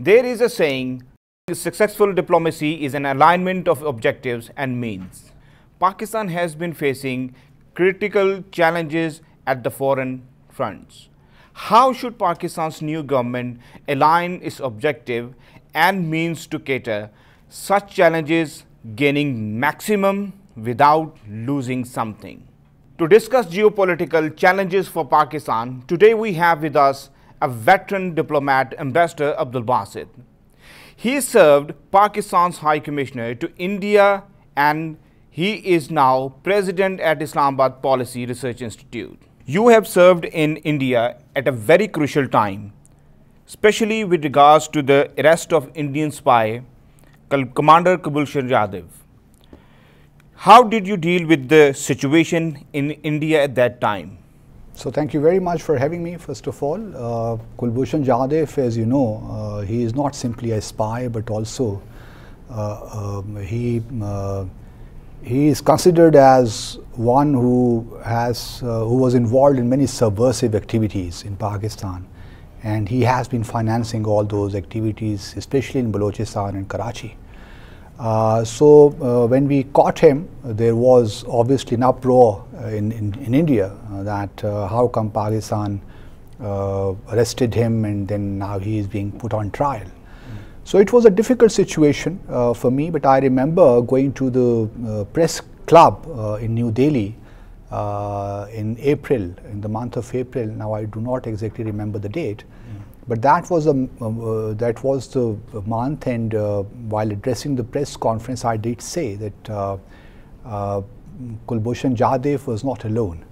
There is a saying, successful diplomacy is an alignment of objectives and means. Pakistan has been facing critical challenges at the foreign fronts. How should Pakistan's new government align its objective and means to cater such challenges, gaining maximum without losing something? To discuss geopolitical challenges for Pakistan, today we have with us a veteran diplomat, Ambassador Abdul Basit. He served Pakistan's High Commissioner to India and he is now President at Islamabad Policy Research Institute. You have served in India at a very crucial time, especially with regards to the arrest of Indian spy, Commander Kulbhushan Yadav. How did you deal with the situation in India at that time? So thank you very much for having me. First of all, Kulbhushan Yadav, as you know, he is not simply a spy, but also he is considered as one who was involved in many subversive activities in Pakistan, and he has been financing all those activities, especially in Balochistan and Karachi. When we caught him, there was obviously an uproar in India that how come Pakistan arrested him and then now he is being put on trial. So it was a difficult situation for me, but I remember going to the press club in New Delhi in April, in the month of April. Now I do not exactly remember the date. But that was the month, and while addressing the press conference, I did say that Kulbhushan Yadav was not alone.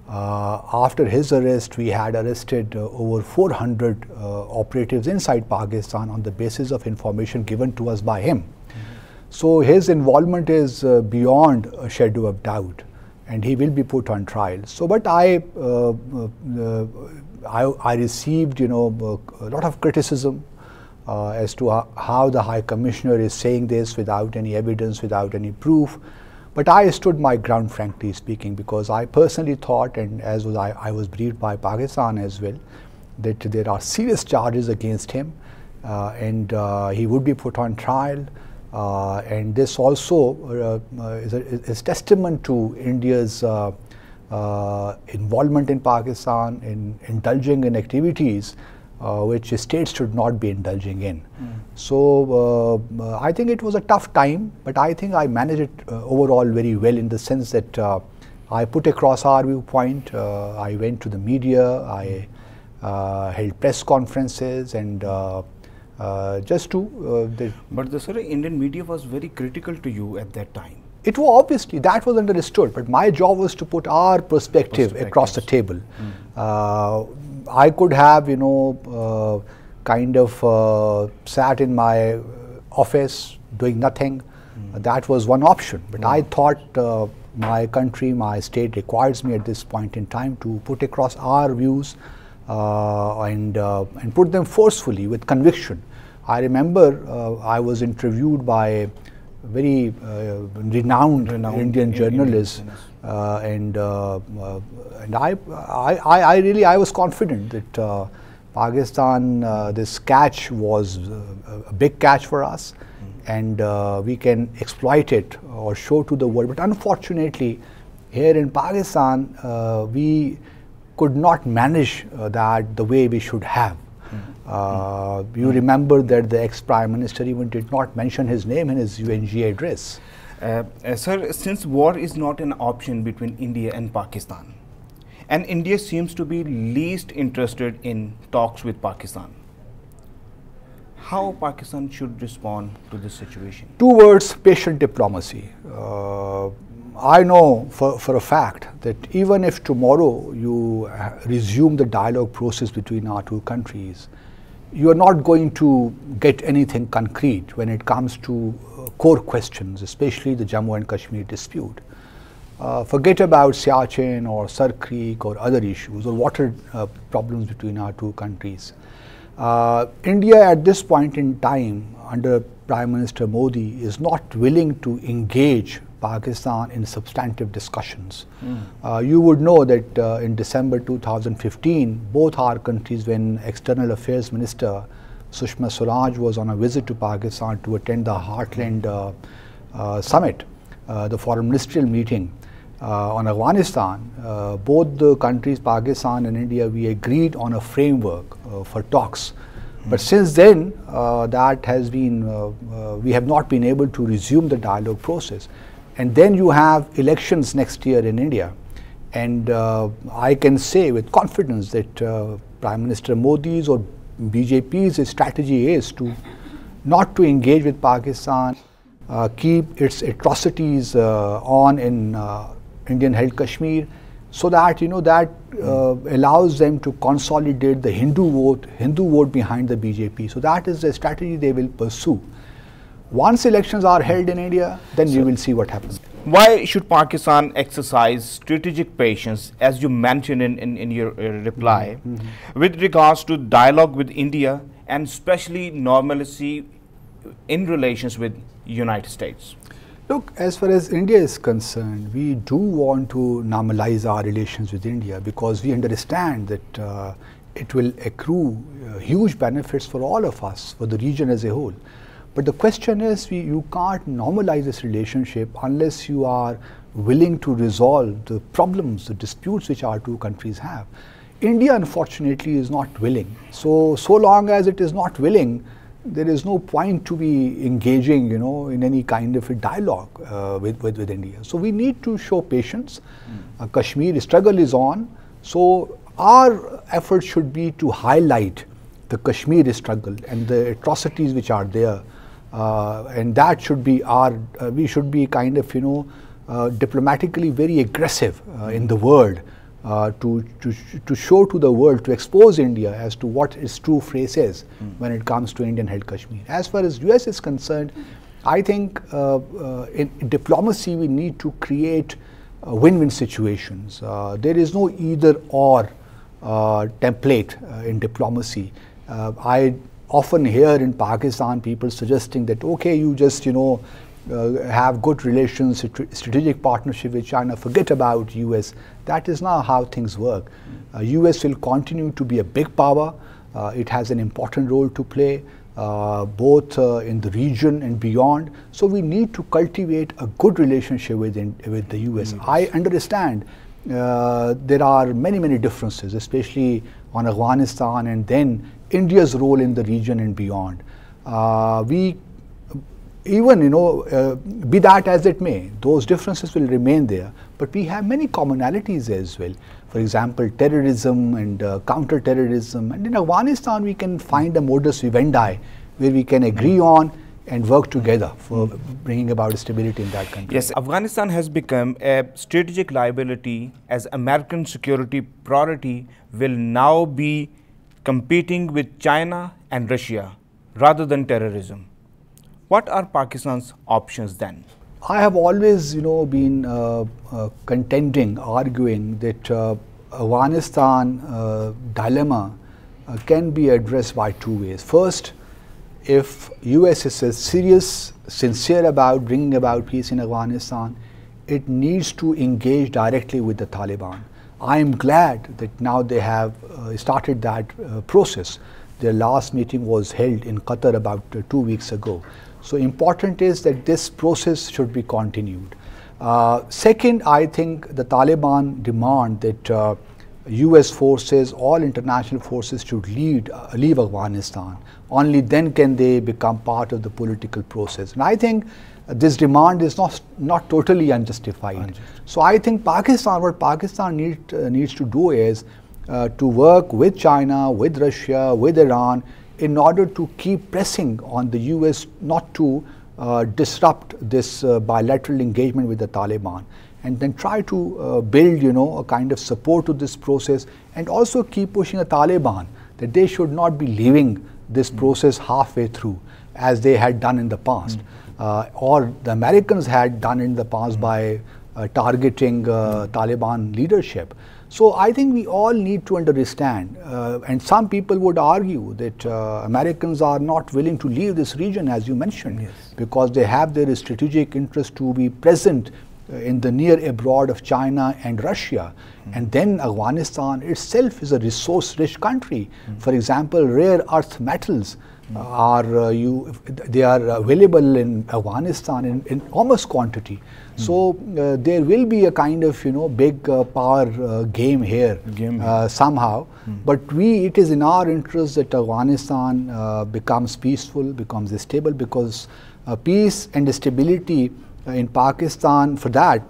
After his arrest, we had arrested over 400 operatives inside Pakistan on the basis of information given to us by him. So his involvement is beyond a shadow of doubt, and he will be put on trial. So, but I received, a lot of criticism as to how the High Commissioner is saying this without any evidence, without any proof. But I stood my ground, frankly speaking, because I personally thought, and as was I was briefed by Pakistan as well, that there are serious charges against him and he would be put on trial. And this also is testament to India's involvement in Pakistan, in indulging in activities which states should not be indulging in. So I think it was a tough time, but I think I managed it overall very well, in the sense that I put across our viewpoint. I went to the media, I held press conferences, and just to but the Indian media was very critical to you at that time. It was obviously, that was understood, but my job was to put our perspective across the table. I could have, kind of sat in my office doing nothing. That was one option, but I thought my country, my state requires me at this point in time to put across our views and put them forcefully with conviction. I remember I was interviewed by very renowned Indian journalists, and I was confident that Pakistan, this catch was a big catch for us, and we can exploit it or show to the world. But unfortunately, here in Pakistan, we could not manage that the way we should have. You remember that the ex-Prime Minister even did not mention his name in his UNG address. Sir, since war is not an option between India and Pakistan, and India seems to be least interested in talks with Pakistan, how Pakistan should respond to this situation? Towards patient diplomacy. I know for a fact that even if tomorrow you resume the dialogue process between our two countries, you are not going to get anything concrete when it comes to core questions, especially the Jammu and Kashmir dispute. Forget about Siachen or Sar Creek or other issues or water problems between our two countries. India at this point in time, under Prime Minister Modi, is not willing to engage Pakistan in substantive discussions. You would know that in December 2015, both our countries, when External Affairs Minister Sushma Swaraj was on a visit to Pakistan to attend the Heartland Summit, the foreign ministerial meeting on Afghanistan. Both the countries, Pakistan and India, we agreed on a framework for talks. But since then, that has been, we have not been able to resume the dialogue process. And then you have elections next year in India. And I can say with confidence that Prime Minister Modi's or BJP's strategy is to not to engage with Pakistan, keep its atrocities on in Indian-held Kashmir, so that that allows them to consolidate the Hindu vote behind the BJP. So that is the strategy they will pursue. Once elections are held in India, then we will see what happens. Why should Pakistan exercise strategic patience, as you mentioned in your reply, with regards to dialogue with India and especially normalcy in relations with United States? Look, as far as India is concerned, we do want to normalize our relations with India because we understand that it will accrue huge benefits for all of us, for the region as a whole. But the question is, you can't normalize this relationship unless you are willing to resolve the problems, the disputes which our two countries have. India, unfortunately, is not willing. So long as it is not willing, there is no point to be engaging, in any kind of a dialogue with India. So we need to show patience. Kashmir struggle is on. So our effort should be to highlight the Kashmir struggle and the atrocities which are there. And that should be we should be kind of, diplomatically very aggressive in the world to show to the world, to expose India as to what its true face is when it comes to Indian-held Kashmir. As far as US is concerned, I think in diplomacy we need to create win-win situations. There is no either-or template in diplomacy. I often hear in Pakistan people suggesting that, okay, you just, have good relations, strategic partnership with China, forget about US. That is not how things work. US will continue to be a big power. It has an important role to play, both in the region and beyond. So we need to cultivate a good relationship with the US. I understand there are many differences, especially on Afghanistan and then India's role in the region and beyond. Be that as it may, those differences will remain there, but we have many commonalities as well. For example, terrorism and counter-terrorism, and in Afghanistan we can find a modus vivendi where we can agree on and work together for bringing about stability in that country. Yes, Afghanistan has become a strategic liability as American security priority will now be competing with China and Russia rather than terrorism. What are Pakistan's options then? I have always, been contending, arguing that Afghanistan dilemma can be addressed by two ways. First, if US is serious, sincere about bringing about peace in Afghanistan, it needs to engage directly with the Taliban. I am glad that now they have started that process. Their last meeting was held in Qatar about 2 weeks ago. So important is that this process should be continued. Second, I think the Taliban demand that US forces, all international forces should leave Afghanistan. Only then can they become part of the political process. And I think this demand is not totally unjustified. So I think what Pakistan needs to do is to work with China, with Russia, with Iran, in order to keep pressing on the US not to disrupt this bilateral engagement with the Taliban, and then try to build a kind of support to this process, and also keep pushing the Taliban that they should not be leaving this process halfway through as they had done in the past, or the Americans had done in the past by targeting Taliban leadership. So I think we all need to understand, and some people would argue that Americans are not willing to leave this region, as you mentioned, because they have their strategic interest to be present in the near abroad of China and Russia. And then Afghanistan itself is a resource-rich country. For example, rare earth metals they are available in Afghanistan in enormous quantity. So there will be a kind of big power game here somehow. But it is in our interest that Afghanistan becomes peaceful, becomes stable, because peace and stability in Pakistan, for that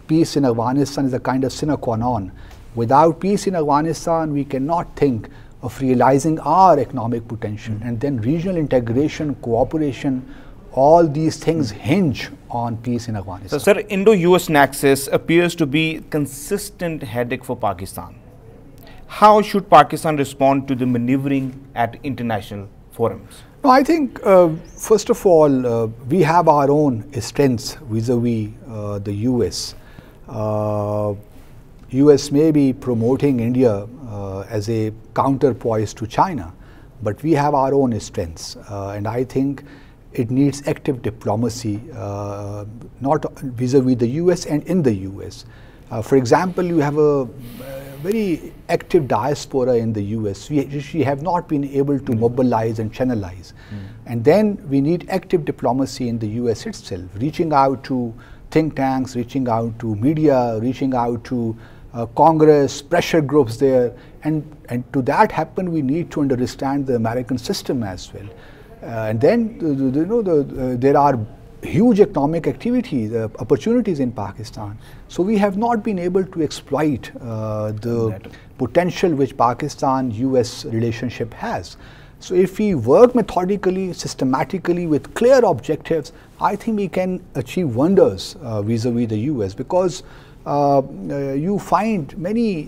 peace in Afghanistan is a kind of sine qua non. Without peace in Afghanistan, we cannot think of realizing our economic potential. And then regional integration, cooperation, all these things hinge on peace in Afghanistan. So, sir, Indo-US nexus appears to be a consistent headache for Pakistan. How should Pakistan respond to the maneuvering at international forums? No, I think, first of all, we have our own strengths vis-a-vis the US. US may be promoting India as a counterpoise to China, but we have our own strengths. And I think it needs active diplomacy, not vis-a-vis the US and in the US. For example, you have a very active diaspora in the US. We have not been able to mobilize and channelize. And then we need active diplomacy in the US itself, reaching out to think tanks, reaching out to media, reaching out to Congress, pressure groups there. And to that happen, we need to understand the American system as well. And then, there are huge economic activities, opportunities in Pakistan. So we have not been able to exploit the potential which Pakistan-US relationship has. So if we work methodically, systematically with clear objectives, I think we can achieve wonders vis-a-vis the US, because you find many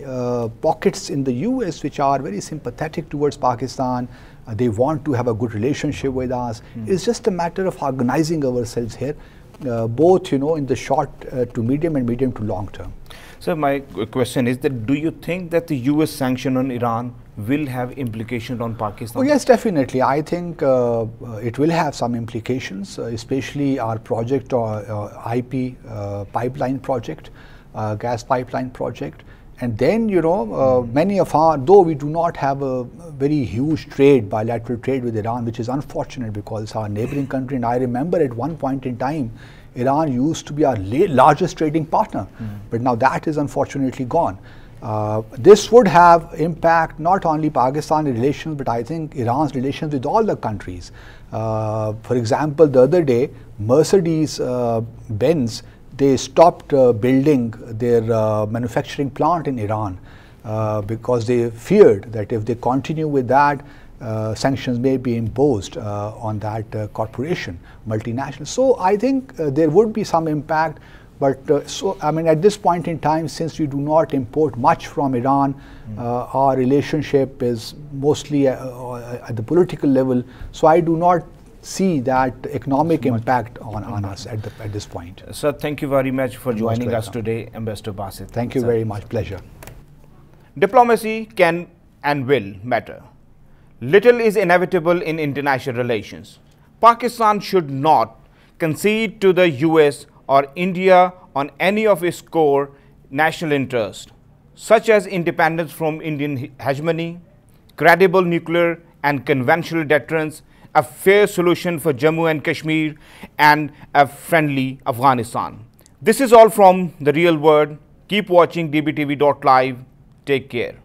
pockets in the US which are very sympathetic towards Pakistan. They want to have a good relationship with us. It's just a matter of organizing ourselves here, both in the short to medium and medium to long term. So my question is that, do you think that the US sanction on Iran will have implications on Pakistan? Oh yes, definitely. I think it will have some implications, especially our project, IP pipeline project, gas pipeline project. And then, many of our, though we do not have a very huge trade, bilateral trade with Iran, which is unfortunate because it's our neighboring country. And I remember at one point in time, Iran used to be our largest trading partner, but now that is unfortunately gone. This would have impact not only Pakistan relations, but I think Iran's relations with all the countries. For example, the other day, Mercedes-Benz, they stopped building their manufacturing plant in Iran because they feared that if they continue with that, sanctions may be imposed on that corporation, multinational. So I think there would be some impact, but at this point in time, since we do not import much from Iran, our relationship is mostly at the political level. So I do not see that economic impact on us at this point. Sir, thank you very much for joining us today, Ambassador Basit. Thank you very much. Pleasure. Diplomacy can and will matter. Little is inevitable in international relations. Pakistan should not concede to the US or India on any of its core national interests, such as independence from Indian hegemony, credible nuclear and conventional deterrence, a fair solution for Jammu and Kashmir, and a friendly Afghanistan. This is all from the real world. Keep watching Dbtv.live. Take care.